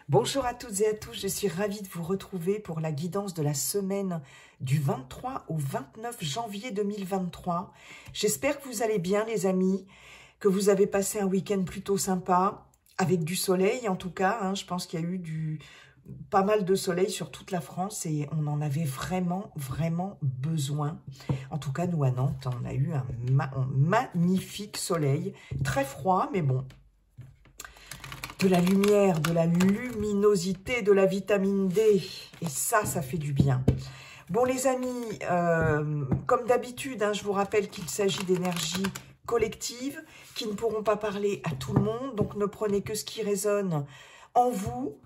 Bonjour à toutes et à tous, je suis ravie de vous retrouver pour la guidance de la semaine du 23 au 29 janvier 2023. J'espère que vous allez bien les amis, que vous avez passé un week-end plutôt sympa, avec du soleil en tout cas. Je pense qu'il y a eu pas mal de soleil sur toute la France et on en avait vraiment besoin. En tout cas, nous à Nantes, on a eu un magnifique soleil, très froid mais bon. De la lumière, de la luminosité, de la vitamine D. Et ça fait du bien. Bon les amis, comme d'habitude, je vous rappelle qu'il s'agit d'énergies collectives qui ne pourront pas parler à tout le monde. Donc ne prenez que ce qui résonne en vous,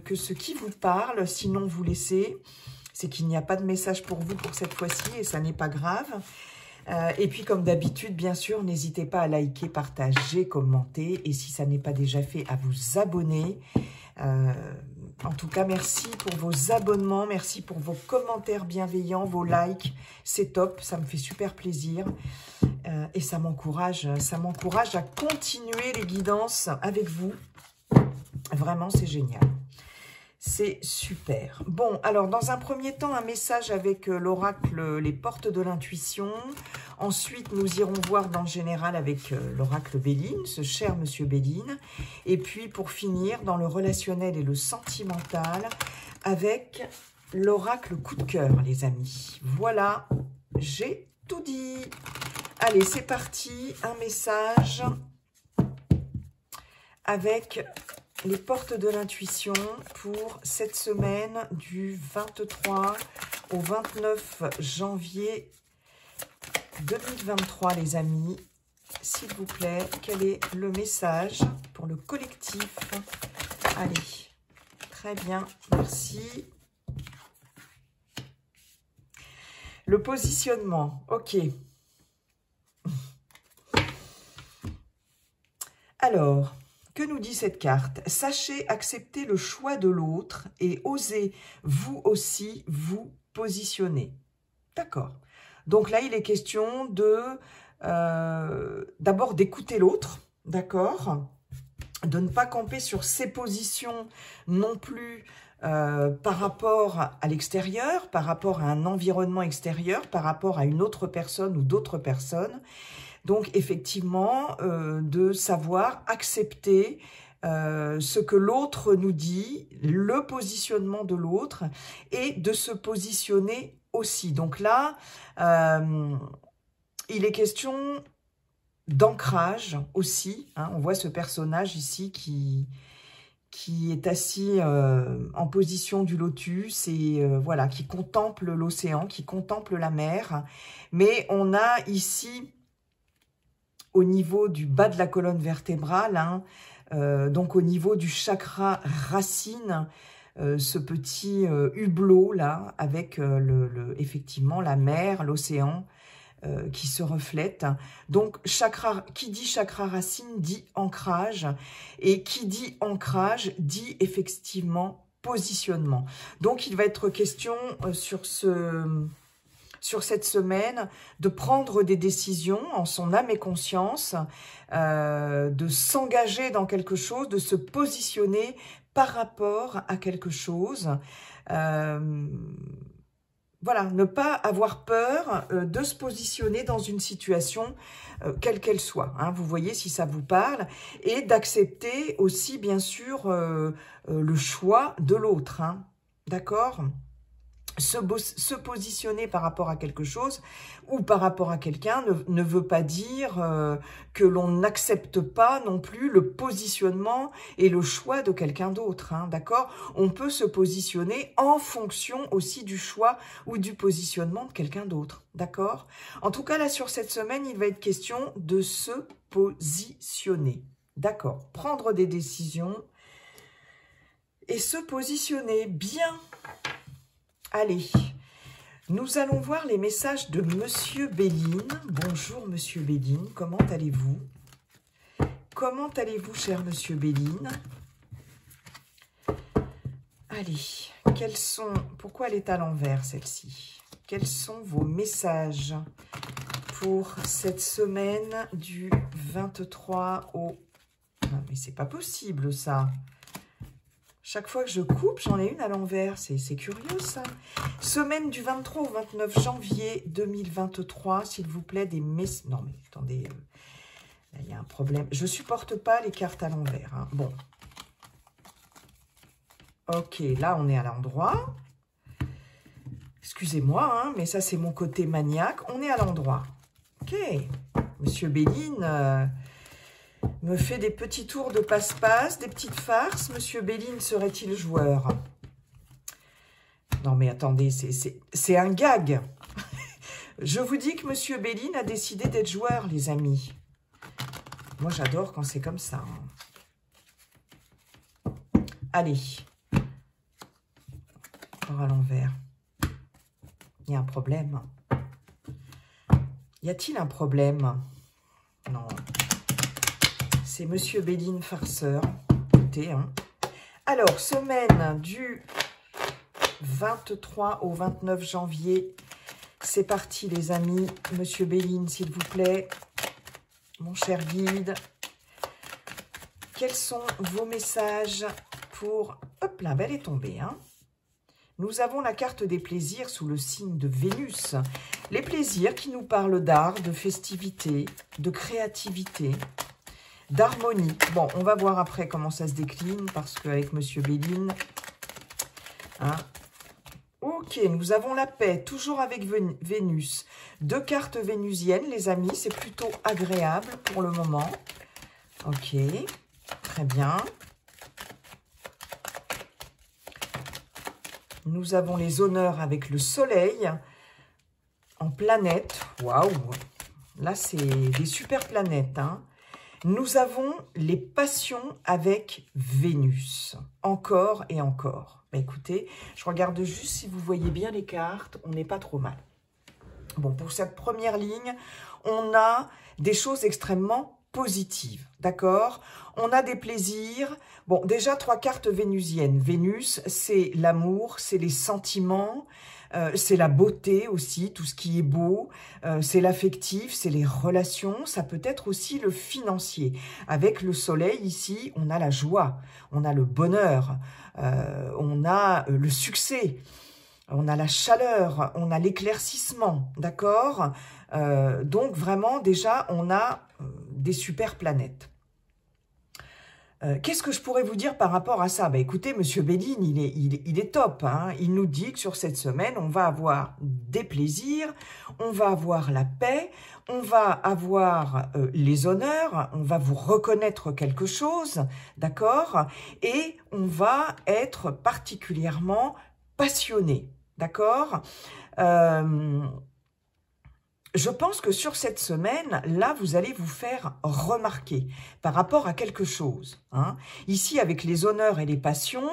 que ce qui vous parle. Sinon vous laissez. C'est qu'il n'y a pas de message pour vous pour cette fois-ci et ça n'est pas grave. Et puis, comme d'habitude, bien sûr, n'hésitez pas à liker, partager, commenter. Et si ça n'est pas déjà fait, à vous abonner. En tout cas, merci pour vos abonnements. Merci pour vos commentaires bienveillants, vos likes. C'est top, ça me fait super plaisir. Et ça m'encourage à continuer les guidances avec vous. Vraiment, c'est génial. C'est super. Bon, alors, dans un premier temps, un message avec l'oracle Les Portes de l'Intuition. Ensuite, nous irons voir dans le général avec l'oracle Béline, ce cher monsieur Béline. Et puis, pour finir, dans le relationnel et le sentimental, avec l'oracle Coup de cœur, les amis. Voilà, j'ai tout dit. Allez, c'est parti. Un message avec les portes de l'intuition pour cette semaine du 23 au 29 janvier 2023, les amis. S'il vous plaît, quel est le message pour le collectif? Allez, très bien, merci. Le positionnement, ok. Alors, que nous dit cette carte? Sachez accepter le choix de l'autre et osez vous aussi vous positionner. D'accord. Donc là, il est question de d'abord d'écouter l'autre, d'accord? De ne pas camper sur ses positions non plus par rapport à l'extérieur, par rapport à un environnement extérieur, par rapport à une autre personne ou d'autres personnes. Donc, effectivement, de savoir accepter ce que l'autre nous dit, le positionnement de l'autre, et de se positionner aussi. Donc là, il est question d'ancrage aussi. On voit ce personnage ici qui est assis en position du lotus et voilà, qui contemple l'océan, qui contemple la mer. Mais on a ici, au niveau du bas de la colonne vertébrale, donc au niveau du chakra racine, ce petit hublot là, avec effectivement la mer, l'océan qui se reflète. Donc qui dit chakra racine dit ancrage, et qui dit ancrage dit effectivement positionnement. Donc il va être question sur cette semaine, de prendre des décisions en son âme et conscience, de s'engager dans quelque chose, de se positionner par rapport à quelque chose. Voilà, ne pas avoir peur de se positionner dans une situation, quelle qu'elle soit. Vous voyez si ça vous parle. Et d'accepter aussi, bien sûr, le choix de l'autre. D'accord ? Se positionner par rapport à quelque chose ou par rapport à quelqu'un ne veut pas dire que l'on n'accepte pas non plus le positionnement et le choix de quelqu'un d'autre, d'accord? On peut se positionner en fonction aussi du choix ou du positionnement de quelqu'un d'autre, d'accord? En tout cas, là, sur cette semaine, il va être question de se positionner, d'accord? Prendre des décisions et se positionner bien. Allez, nous allons voir les messages de Monsieur Béline. Bonjour Monsieur Béline, comment allez-vous? Comment allez-vous, cher Monsieur Béline? Allez, pourquoi elle est à l'envers celle-ci? Quels sont vos messages pour cette semaine du 23 au... Non, mais c'est pas possible ça. Chaque fois que je coupe, j'en ai une à l'envers. C'est curieux, ça. Semaine du 23 au 29 janvier 2023, s'il vous plaît, des messages... Non, mais attendez, là, il y a un problème. Je ne supporte pas les cartes à l'envers. Hein. Bon. Ok, là, on est à l'endroit. Excusez-moi, hein, mais ça, c'est mon côté maniaque. On est à l'endroit. Ok. Monsieur Béline... me fait des petits tours de passe-passe, des petites farces. Monsieur Béline serait-il joueur? Non mais attendez, c'est un gag. Je vous dis que Monsieur Béline a décidé d'être joueur, les amis. Moi, j'adore quand c'est comme ça. Hein. Allez. Encore à l'envers. Il y a un problème. Y a-t-il un problème? Non. C'est Monsieur Béline farceur. Écoutez, hein. Alors, semaine du 23 au 29 janvier. C'est parti, les amis. Monsieur Béline, s'il vous plaît. Mon cher guide. Quels sont vos messages pour... Hop là, elle est tombée, hein. Nous avons la carte des plaisirs sous le signe de Vénus. Les plaisirs qui nous parlent d'art, de festivité, de créativité, d'harmonie. Bon, on va voir après comment ça se décline, parce qu'avec Monsieur Béline... Hein, ok, nous avons la paix, toujours avec Vénus. 2 cartes vénusiennes, les amis, c'est plutôt agréable pour le moment. Ok, très bien. Nous avons les honneurs avec le soleil en planète. Waouh! Là, c'est des super planètes. Hein. Nous avons les passions avec Vénus. Encore et encore. Bah, écoutez, je regarde juste si vous voyez bien les cartes. On n'est pas trop mal. Bon, pour cette première ligne, on a des choses extrêmement positives. D'accord? On a des plaisirs. Bon, déjà, 3 cartes vénusiennes. Vénus, c'est l'amour, c'est les sentiments, c'est la beauté aussi, tout ce qui est beau, c'est l'affectif, c'est les relations, ça peut être aussi le financier. Avec le soleil, ici, on a la joie, on a le bonheur, on a le succès, on a la chaleur, on a l'éclaircissement, d'accord? Donc, vraiment, déjà, on a des super planètes. Qu'est-ce que je pourrais vous dire par rapport à ça? Bah, écoutez, Monsieur Béline, il est top. Hein. Il nous dit que sur cette semaine, on va avoir des plaisirs, on va avoir la paix, on va avoir les honneurs, on va vous reconnaître quelque chose, d'accord? Et on va être particulièrement passionné, d'accord? Je pense que sur cette semaine, là, vous allez vous faire remarquer par rapport à quelque chose. Hein. Ici, avec les honneurs et les passions,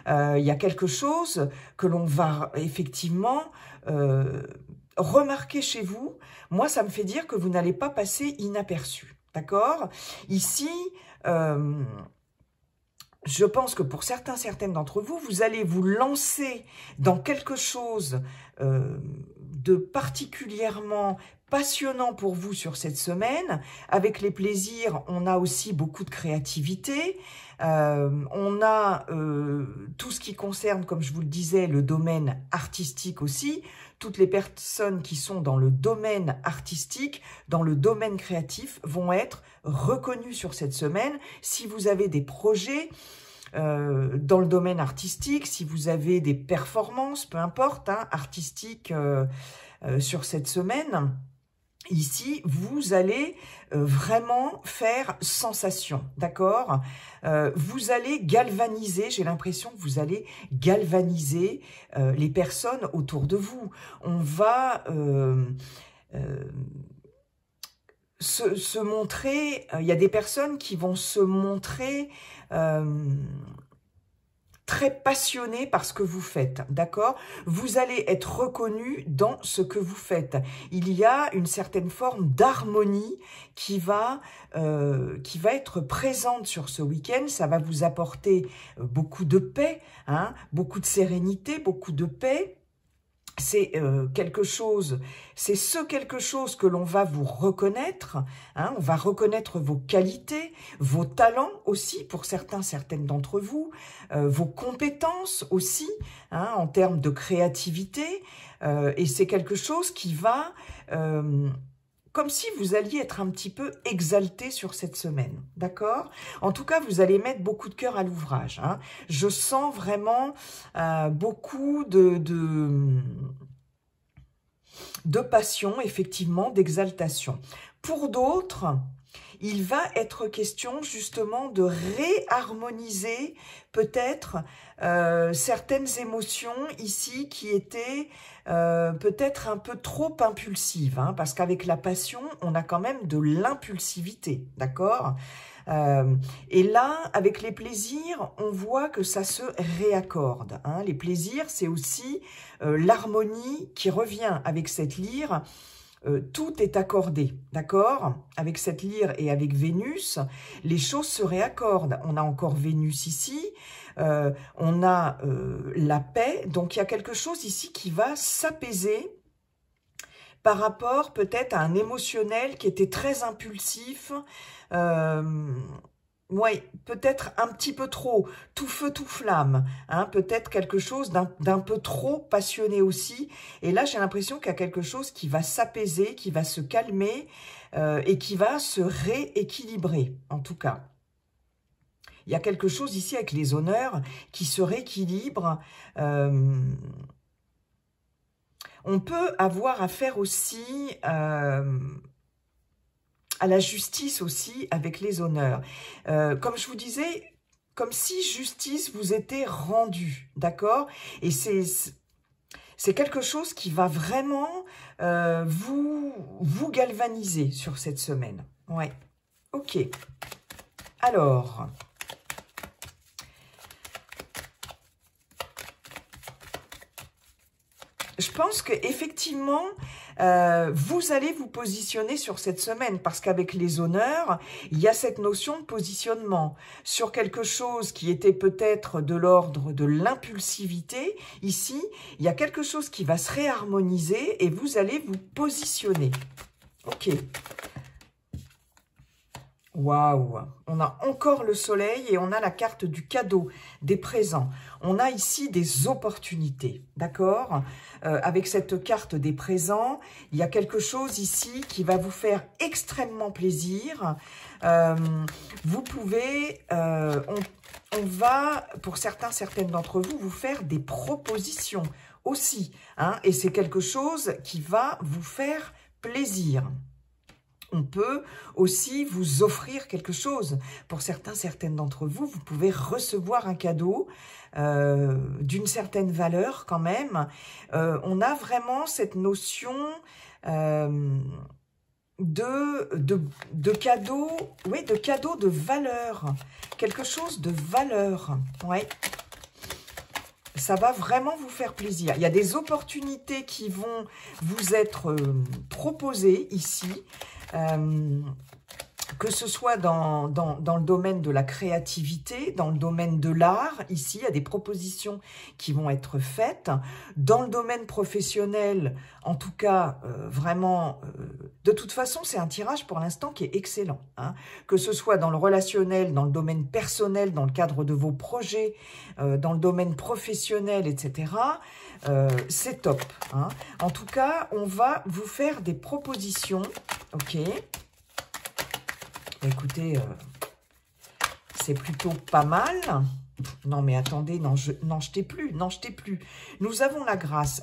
il y a quelque chose que l'on va effectivement remarquer chez vous. Moi, ça me fait dire que vous n'allez pas passer inaperçu. D'accord? Ici... je pense que pour certaines d'entre vous, vous allez vous lancer dans quelque chose de particulièrement passionnant pour vous sur cette semaine. Avec les plaisirs, on a aussi beaucoup de créativité. On a tout ce qui concerne, comme je vous le disais, le domaine artistique aussi. Toutes les personnes qui sont dans le domaine artistique, dans le domaine créatif, vont être reconnues sur cette semaine. Si vous avez des projets dans le domaine artistique, si vous avez des performances, peu importe, hein, artistiques sur cette semaine, ici, vous allez vraiment faire sensation, d'accord? Vous allez galvaniser, j'ai l'impression que vous allez galvaniser les personnes autour de vous. On va se montrer, il y a des personnes qui vont se montrer très passionné par ce que vous faites, d'accord? Vous allez être reconnu dans ce que vous faites. Il y a une certaine forme d'harmonie qui va être présente sur ce week-end. Ça va vous apporter beaucoup de paix, hein, beaucoup de sérénité, beaucoup de paix. c'est quelque chose, c'est ce quelque chose que l'on va vous reconnaître, hein, on va reconnaître vos qualités, vos talents aussi pour certaines d'entre vous, vos compétences aussi, hein, en termes de créativité, et c'est quelque chose qui va, comme si vous alliez être un petit peu exalté sur cette semaine, d'accord? En tout cas, vous allez mettre beaucoup de cœur à l'ouvrage, hein. Je sens vraiment beaucoup de passion, effectivement, d'exaltation. Pour d'autres, il va être question justement de réharmoniser peut-être certaines émotions ici qui étaient peut-être un peu trop impulsives, hein, parce qu'avec la passion, on a quand même de l'impulsivité, d'accord? Et là, avec les plaisirs, on voit que ça se réaccorde, hein. Les plaisirs, c'est aussi l'harmonie qui revient avec cette lyre. Tout est accordé, d'accord? Avec cette lyre et avec Vénus, les choses se réaccordent. On a encore Vénus ici, on a la paix, donc il y a quelque chose ici qui va s'apaiser par rapport peut-être à un émotionnel qui était très impulsif, oui, peut-être un petit peu trop, tout feu, tout flamme, hein, peut-être quelque chose d'un peu trop passionné aussi. Et là, j'ai l'impression qu'il y a quelque chose qui va s'apaiser, qui va se calmer et qui va se rééquilibrer, en tout cas. Il y a quelque chose ici avec les honneurs qui se rééquilibre. On peut avoir affaire aussi à la justice aussi avec les honneurs. Comme je vous disais, comme si justice vous était rendue, d'accord? Et c'est quelque chose qui va vraiment vous galvaniser sur cette semaine. Ouais, ok. Alors, je pense qu'effectivement, vous allez vous positionner sur cette semaine parce qu'avec les honneurs, il y a cette notion de positionnement sur quelque chose qui était peut-être de l'ordre de l'impulsivité. Ici, il y a quelque chose qui va se réharmoniser et vous allez vous positionner. Ok. Waouh, on a encore le soleil et on a la carte du cadeau, des présents. On a ici des opportunités, d'accord? Avec cette carte des présents, il y a quelque chose ici qui va vous faire extrêmement plaisir. Vous pouvez, on va, pour certaines d'entre vous, vous faire des propositions aussi, hein, et c'est quelque chose qui va vous faire plaisir. On peut aussi vous offrir quelque chose. Pour certaines d'entre vous, vous pouvez recevoir un cadeau d'une certaine valeur quand même. On a vraiment cette notion de cadeau, oui, de cadeau de valeur. Quelque chose de valeur, ouais. Ça va vraiment vous faire plaisir. Il y a des opportunités qui vont vous être proposées ici. Que ce soit dans le domaine de la créativité, dans le domaine de l'art, ici, il y a des propositions qui vont être faites. Dans le domaine professionnel, en tout cas, vraiment, de toute façon, c'est un tirage pour l'instant qui est excellent, hein. Que ce soit dans le relationnel, dans le domaine personnel, dans le cadre de vos projets, dans le domaine professionnel, etc., c'est top, hein. En tout cas, on va vous faire des propositions, ok. Écoutez, c'est plutôt pas mal. Non, mais attendez, n'en jetez plus, n'en jetez plus. Nous avons la grâce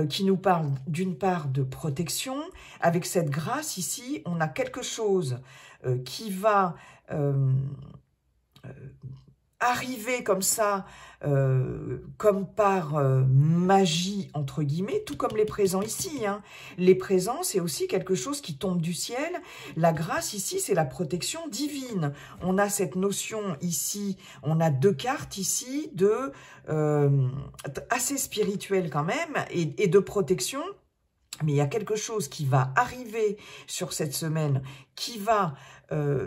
qui nous parle d'une part de protection. Avec cette grâce ici, on a quelque chose qui va arriver comme ça, comme par magie, entre guillemets, tout comme les présents ici, hein. Les présents, c'est aussi quelque chose qui tombe du ciel. La grâce ici, c'est la protection divine. On a cette notion ici, on a deux cartes ici, de assez spirituelles quand même, et de protection. Mais il y a quelque chose qui va arriver sur cette semaine, qui va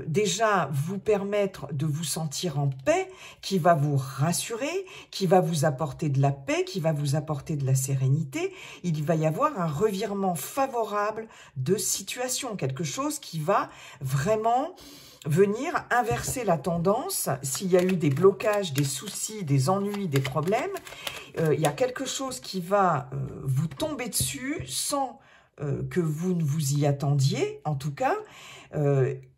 déjà vous permettre de vous sentir en paix, qui va vous rassurer, qui va vous apporter de la paix, qui va vous apporter de la sérénité. Il va y avoir un revirement favorable de situation, quelque chose qui va vraiment venir inverser la tendance. S'il y a eu des blocages, des soucis, des ennuis, des problèmes, il y a quelque chose qui va vous tomber dessus sans que vous ne vous y attendiez, en tout cas,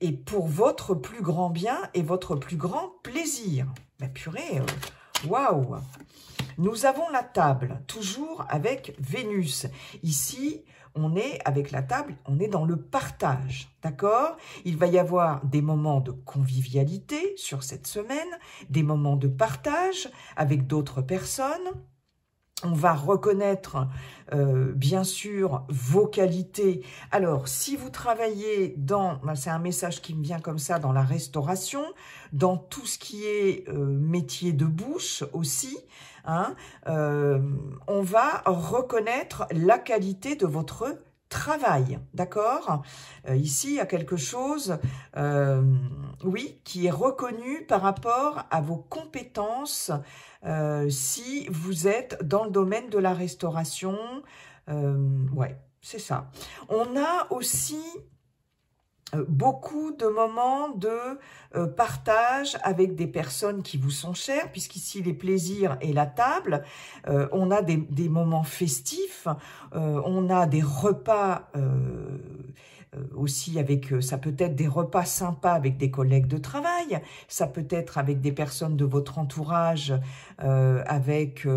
et pour votre plus grand bien et votre plus grand plaisir. Mais purée, waouh! Nous avons la table, toujours avec Vénus. Ici, on est avec la table, on est dans le partage, d'accord? Il va y avoir des moments de convivialité sur cette semaine, des moments de partage avec d'autres personnes. On va reconnaître, bien sûr, vos qualités. Alors, si vous travaillez dans, c'est un message qui me vient comme ça, dans la restauration, dans tout ce qui est métier de bouche aussi, hein, on va reconnaître la qualité de votre travail, d'accord? Ici, il y a quelque chose, oui, qui est reconnu par rapport à vos compétences, si vous êtes dans le domaine de la restauration. Ouais, c'est ça. On a aussi beaucoup de moments de partage avec des personnes qui vous sont chères, puisqu'ici les plaisirs et la table, on a des moments festifs, on a des repas aussi avec, ça peut être des repas sympas avec des collègues de travail, ça peut être avec des personnes de votre entourage, avec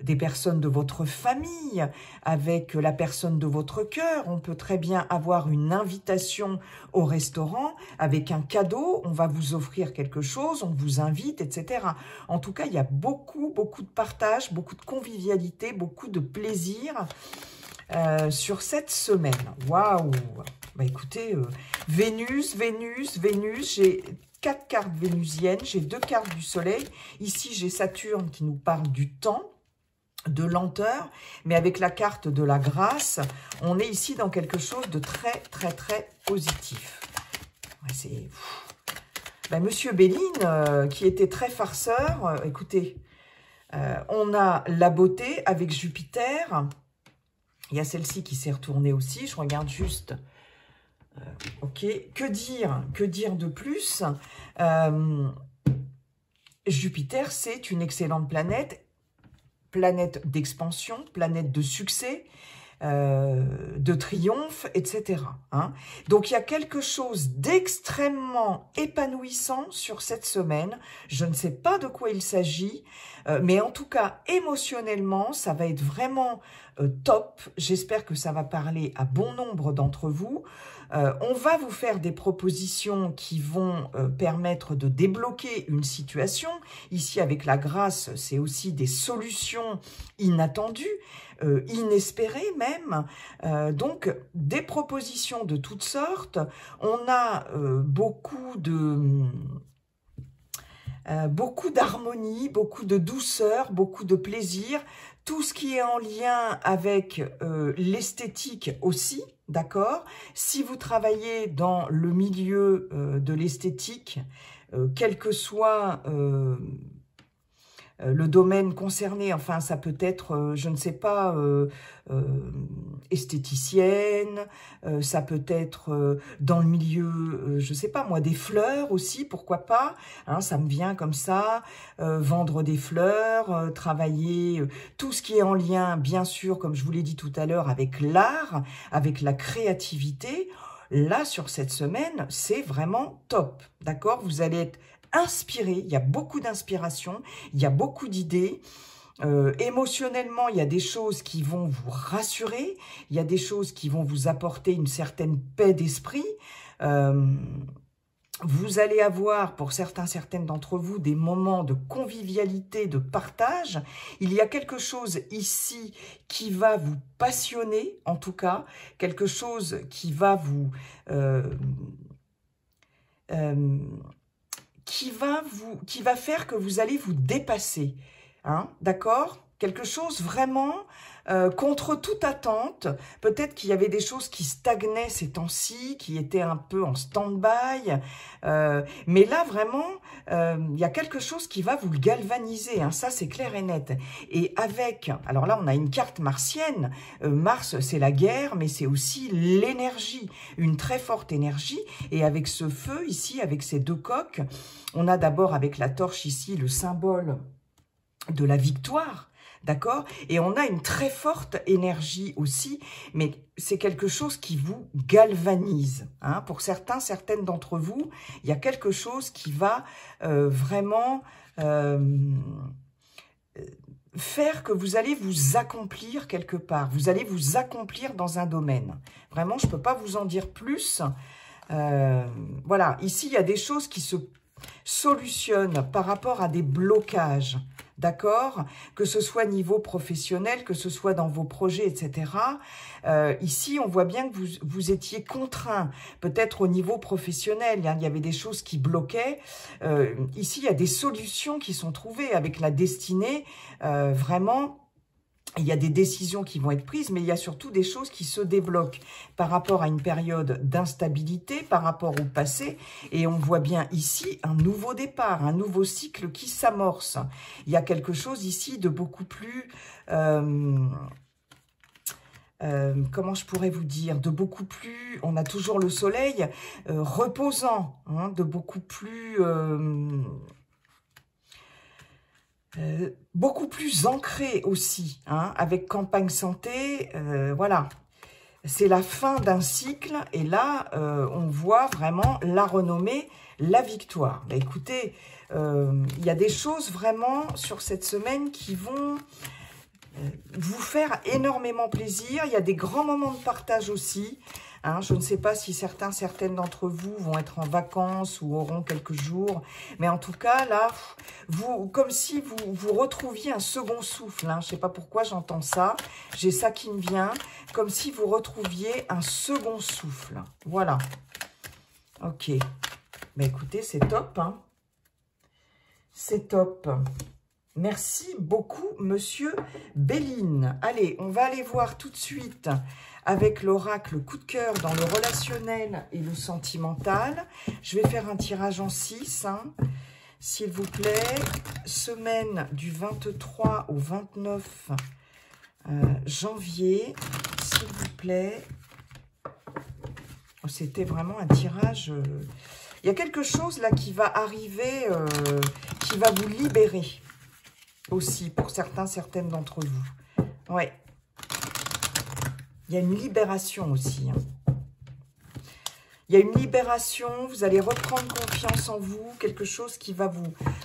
des personnes de votre famille, avec la personne de votre cœur. On peut très bien avoir une invitation au restaurant avec un cadeau, on va vous offrir quelque chose, on vous invite, etc. En tout cas, il y a beaucoup de partage, beaucoup de convivialité, beaucoup de plaisir sur cette semaine. Waouh! Bah écoutez, Vénus, j'ai 4 cartes vénusiennes, j'ai 2 cartes du soleil. Ici, j'ai Saturne qui nous parle du temps, de lenteur, mais avec la carte de la grâce, on est ici dans quelque chose de très positif. Ouais, c'est... Ben, Monsieur Béline, qui était très farceur, écoutez, on a la beauté avec Jupiter. Il y a celle-ci qui s'est retournée aussi, je regarde juste. Ok, que dire de plus? Jupiter, c'est une excellente planète d'expansion, planète de succès, de triomphe, etc. Hein. Donc, il y a quelque chose d'extrêmement épanouissant sur cette semaine. Je ne sais pas de quoi il s'agit, mais en tout cas, émotionnellement, ça va être vraiment top. J'espère que ça va parler à bon nombre d'entre vous. On va vous faire des propositions qui vont permettre de débloquer une situation. Ici, avec la grâce, c'est aussi des solutions inattendues, inespérées même. Donc, des propositions de toutes sortes. On a beaucoup d'harmonie, beaucoup de douceur, beaucoup de plaisir. Tout ce qui est en lien avec l'esthétique aussi, d'accord? Si vous travaillez dans le milieu de l'esthétique, quel que soit le domaine concerné, enfin ça peut être, je ne sais pas, esthéticienne, ça peut être dans le milieu, je ne sais pas moi, des fleurs aussi, pourquoi pas, hein, ça me vient comme ça, vendre des fleurs, travailler, tout ce qui est en lien, bien sûr, comme je vous l'ai dit tout à l'heure, avec l'art, avec la créativité. Là, sur cette semaine, c'est vraiment top, d'accord? Vous allez être inspiré, il y a beaucoup d'inspiration, il y a beaucoup d'idées. Émotionnellement, il y a des choses qui vont vous rassurer, il y a des choses qui vont vous apporter une certaine paix d'esprit. Vous allez avoir, pour certaines d'entre vous, des moments de convivialité, de partage. Il y a quelque chose ici qui va vous passionner, en tout cas, quelque chose qui va vous... qui va faire que vous allez vous dépasser, hein, d'accord? quelque chose vraiment contre toute attente. Peut-être qu'il y avait des choses qui stagnaient ces temps-ci, qui étaient un peu en stand-by. Mais là, vraiment, il y a quelque chose qui va vous le galvaniser. Hein, ça, c'est clair et net. Et avec... Alors là, on a une carte martienne. Mars, c'est la guerre, mais c'est aussi l'énergie. Une très forte énergie. Et avec ce feu ici, avec ces deux coques, on a d'abord avec la torche ici le symbole de la victoire. D'accord? Et on a une très forte énergie aussi, mais c'est quelque chose qui vous galvanise. Hein? Pour certains, certaines d'entre vous, il y a quelque chose qui va vraiment faire que vous allez vous accomplir quelque part. Vous allez vous accomplir dans un domaine. Vraiment, je ne peux pas vous en dire plus. Voilà, ici, il y a des choses qui se solutionnent par rapport à des blocages. D'accord? Que ce soit niveau professionnel, que ce soit dans vos projets, etc. Ici, on voit bien que vous étiez contraint, peut-être au niveau professionnel. Hein, il y avait des choses qui bloquaient. Ici, il y a des solutions qui sont trouvées avec la destinée. Vraiment, il y a des décisions qui vont être prises, mais il y a surtout des choses qui se débloquent par rapport à une période d'instabilité, par rapport au passé. Et on voit bien ici un nouveau départ, un nouveau cycle qui s'amorce. Il y a quelque chose ici de beaucoup plus... comment je pourrais vous dire, de beaucoup plus, on a toujours le soleil, reposant, hein, de beaucoup plus... beaucoup plus ancré aussi, hein, avec campagne santé, voilà. C'est la fin d'un cycle et là, on voit vraiment la renommée, la victoire. Bah, écoutez, il y a des choses vraiment sur cette semaine qui vont vous faire énormément plaisir. Il y a des grands moments de partage aussi. Hein, je ne sais pas si certaines d'entre vous vont être en vacances ou auront quelques jours. Mais en tout cas, là, comme si vous retrouviez un second souffle. Hein, je ne sais pas pourquoi j'entends ça. J'ai ça qui me vient. Comme si vous retrouviez un second souffle. Voilà. Ok. Mais écoutez, c'est top. Hein. C'est top. Merci beaucoup, monsieur Béline. Allez, on va aller voir tout de suite avec l'oracle coup de cœur dans le relationnel et le sentimental. Je vais faire un tirage en 6, hein, s'il vous plaît. Semaine du 23 au 29 janvier, s'il vous plaît. C'était vraiment un tirage... Il y a quelque chose là qui va arriver, qui va vous libérer. Aussi, pour certaines d'entre vous. Ouais. Il y a une libération aussi. Hein. Il y a une libération, vous allez reprendre confiance en vous, quelque chose qui va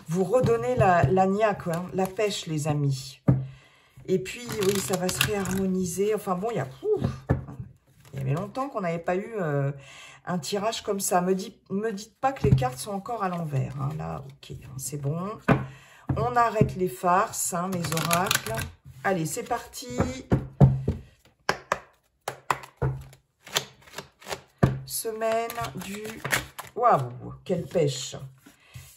vous redonner la niaque, hein, la pêche, les amis. Et puis, oui, ça va se réharmoniser. Enfin bon, il y avait longtemps qu'on n'avait pas eu un tirage comme ça. Me dites pas que les cartes sont encore à l'envers. Hein. Là, ok, c'est bon. On arrête les farces, hein, mes oracles. Allez, c'est parti. Semaine du... Waouh, quelle pêche.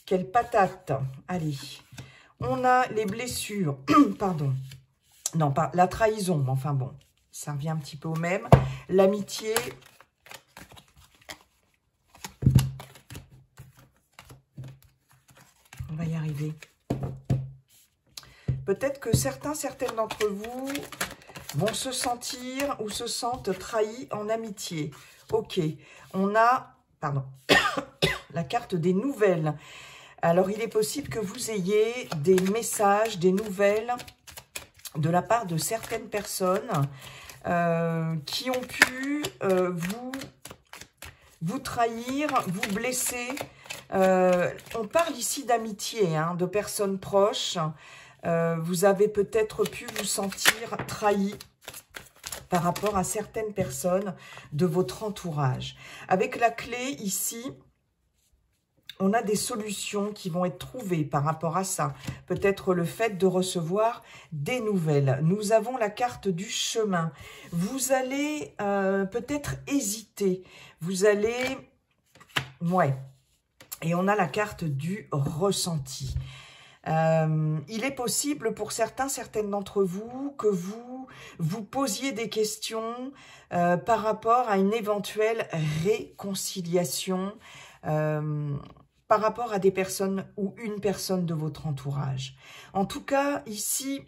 Quelle patate. Allez, on a les blessures. Pardon. Non, pas la trahison. Enfin bon, ça revient un petit peu au même. L'amitié. On va y arriver. Peut-être que certaines d'entre vous vont se sentir ou se sentent trahis en amitié. Ok, on a, pardon, la carte des nouvelles. Alors, il est possible que vous ayez des messages, des nouvelles de la part de certaines personnes qui ont pu vous trahir, vous blesser. On parle ici d'amitié, hein, de personnes proches. Vous avez peut-être pu vous sentir trahi par rapport à certaines personnes de votre entourage. Avec la clé ici, on a des solutions qui vont être trouvées par rapport à ça. Peut-être le fait de recevoir des nouvelles. Nous avons la carte du chemin. Vous allez peut-être hésiter. Vous allez... Ouais. Et on a la carte du ressenti. Il est possible pour certaines d'entre vous que vous posiez des questions par rapport à une éventuelle réconciliation par rapport à des personnes ou une personne de votre entourage. En tout cas, ici,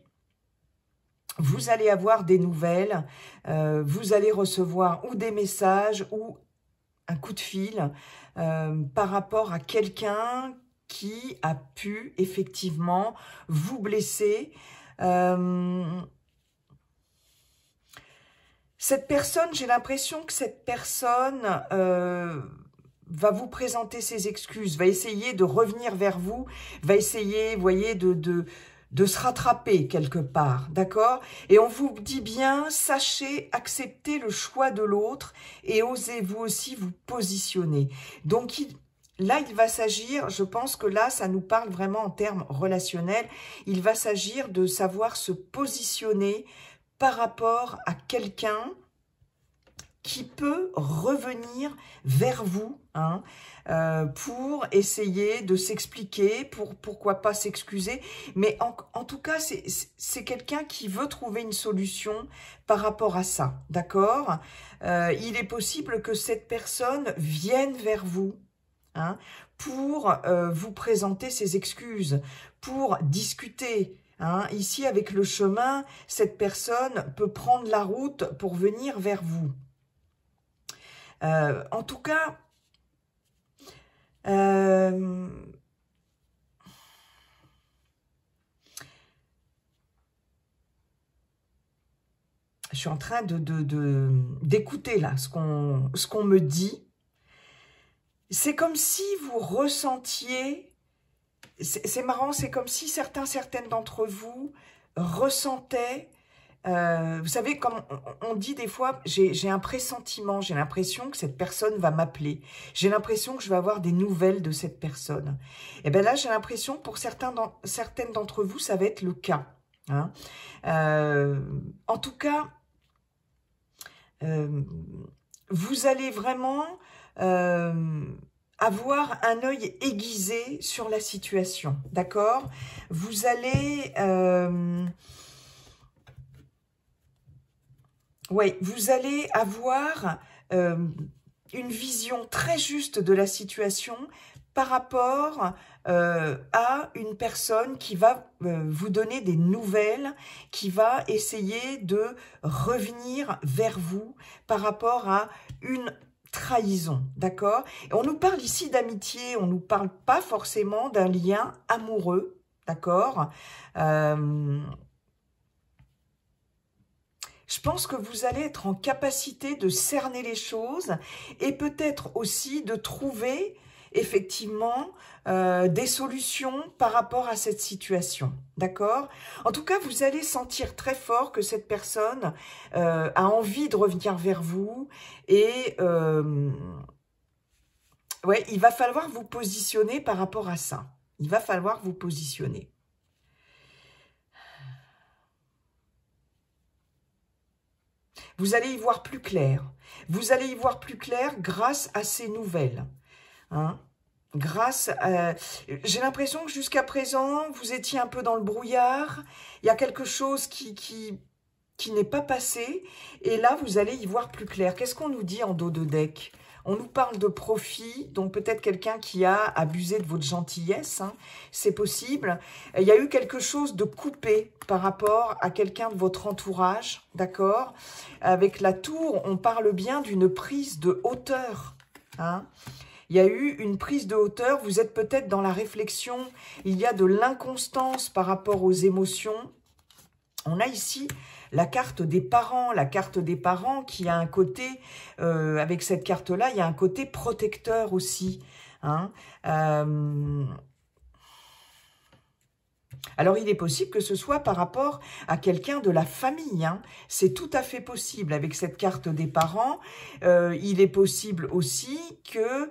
vous allez avoir des nouvelles, vous allez recevoir ou des messages ou un coup de fil par rapport à quelqu'un qui a pu effectivement vous blesser. Cette personne, j'ai l'impression que cette personne va vous présenter ses excuses, va essayer de revenir vers vous, va essayer, vous voyez, de se rattraper quelque part, d'accord? Et on vous dit bien, sachez accepter le choix de l'autre et osez vous aussi vous positionner. Donc, là, il va s'agir, je pense que là, ça nous parle vraiment en termes relationnels, il va s'agir de savoir se positionner par rapport à quelqu'un qui peut revenir vers vous hein, pour essayer de s'expliquer, pourquoi pas s'excuser. Mais en tout cas, c'est quelqu'un qui veut trouver une solution par rapport à ça, d'accord? Il est possible que cette personne vienne vers vous hein, pour vous présenter ses excuses, pour discuter. Hein. Ici, avec le chemin, cette personne peut prendre la route pour venir vers vous. En tout cas, je suis en train d'écouter là ce qu'on me dit. C'est comme si vous ressentiez, c'est marrant, c'est comme si certaines d'entre vous ressentaient. Vous savez, comme on dit des fois, j'ai un pressentiment, j'ai l'impression que cette personne va m'appeler. J'ai l'impression que je vais avoir des nouvelles de cette personne. Et bien là, j'ai l'impression pour certaines d'entre vous, ça va être le cas. Hein. En tout cas, vous allez vraiment avoir un œil aiguisé sur la situation, d'accord? Vous allez... oui, vous allez avoir une vision très juste de la situation par rapport à une personne qui va vous donner des nouvelles, qui va essayer de revenir vers vous par rapport à une trahison, d'accord? On nous parle ici d'amitié, on ne nous parle pas forcément d'un lien amoureux, d'accord? Je pense que vous allez être en capacité de cerner les choses et peut-être aussi de trouver effectivement des solutions par rapport à cette situation, d'accord? En tout cas, vous allez sentir très fort que cette personne a envie de revenir vers vous et ouais, il va falloir vous positionner par rapport à ça. Il va falloir vous positionner. Vous allez y voir plus clair. Vous allez y voir plus clair grâce à ces nouvelles. Hein? J'ai l'impression que jusqu'à présent, vous étiez un peu dans le brouillard. Il y a quelque chose qui n'est pas passé. Et là, vous allez y voir plus clair. Qu'est-ce qu'on nous dit en dos de deck ? On nous parle de profit, donc peut-être quelqu'un qui a abusé de votre gentillesse, hein, c'est possible. Il y a eu quelque chose de coupé par rapport à quelqu'un de votre entourage, d'accord? Avec la tour, on parle bien d'une prise de hauteur. Hein. Il y a eu une prise de hauteur, vous êtes peut-être dans la réflexion, il y a de l'inconstance par rapport aux émotions. On a ici... la carte des parents qui a un côté, avec cette carte-là, il y a un côté protecteur aussi. Hein. Alors, il est possible que ce soit par rapport à quelqu'un de la famille. Hein. C'est tout à fait possible avec cette carte des parents. Il est possible aussi que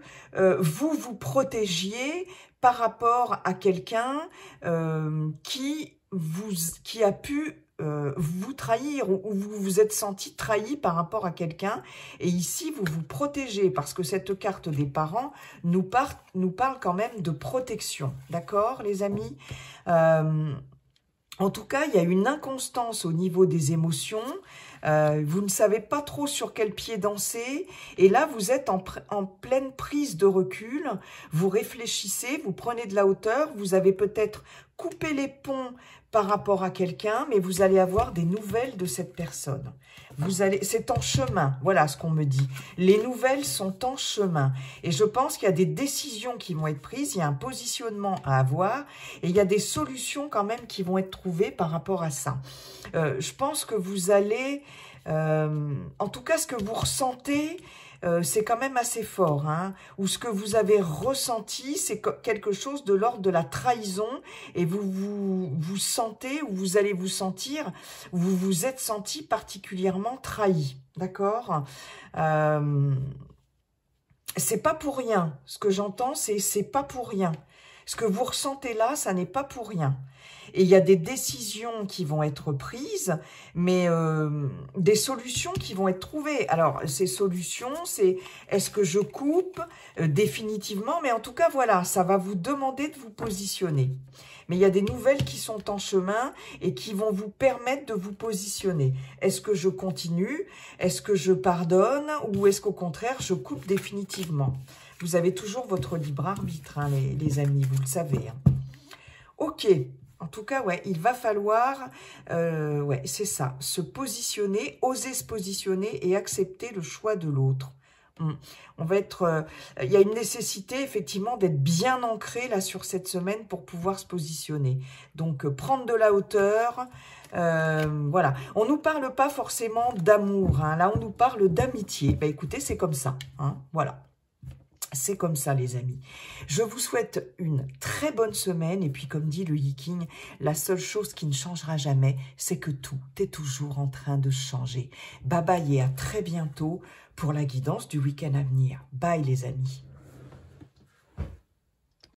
vous vous protégiez par rapport à quelqu'un qui a pu vous trahir ou vous vous êtes senti trahi par rapport à quelqu'un. Et ici, vous vous protégez parce que cette carte des parents nous parle quand même de protection. D'accord, les amis? En tout cas, il y a une inconstance au niveau des émotions. Vous ne savez pas trop sur quel pied danser. Et là, vous êtes en pleine prise de recul. Vous réfléchissez, vous prenez de la hauteur. Vous avez peut-être coupé les ponts par rapport à quelqu'un, mais vous allez avoir des nouvelles de cette personne. C'est en chemin, voilà ce qu'on me dit. Les nouvelles sont en chemin. Et je pense qu'il y a des décisions qui vont être prises, il y a un positionnement à avoir, et il y a des solutions quand même qui vont être trouvées par rapport à ça. Je pense que vous allez, en tout cas ce que vous ressentez, c'est quand même assez fort, hein, ou ce que vous avez ressenti, c'est quelque chose de l'ordre de la trahison, et vous sentez, ou vous allez vous sentir, vous vous êtes senti particulièrement trahi, d'accord? C'est pas pour rien, ce que j'entends, c'est pas pour rien. Ce que vous ressentez là, ça n'est pas pour rien. Et il y a des décisions qui vont être prises, mais des solutions qui vont être trouvées. Alors, ces solutions, c'est est-ce que je coupe définitivement? Mais en tout cas, voilà, ça va vous demander de vous positionner. Mais il y a des nouvelles qui sont en chemin et qui vont vous permettre de vous positionner. Est-ce que je continue? Est-ce que je pardonne? Ou est-ce qu'au contraire, je coupe définitivement? Vous avez toujours votre libre arbitre, hein, les amis, vous le savez. Hein. Ok. En tout cas, ouais, il va falloir, ouais, c'est ça, se positionner, oser se positionner et accepter le choix de l'autre. On va être, il y a une nécessité effectivement d'être bien ancré là sur cette semaine pour pouvoir se positionner. Donc prendre de la hauteur, voilà. On nous parle pas forcément d'amour, hein. Là on nous parle d'amitié. Ben écoutez, c'est comme ça, hein. Voilà. C'est comme ça, les amis. Je vous souhaite une très bonne semaine. Et puis, comme dit le Yiking, la seule chose qui ne changera jamais, c'est que tout est toujours en train de changer. Bye bye et à très bientôt pour la guidance du week-end à venir. Bye, les amis.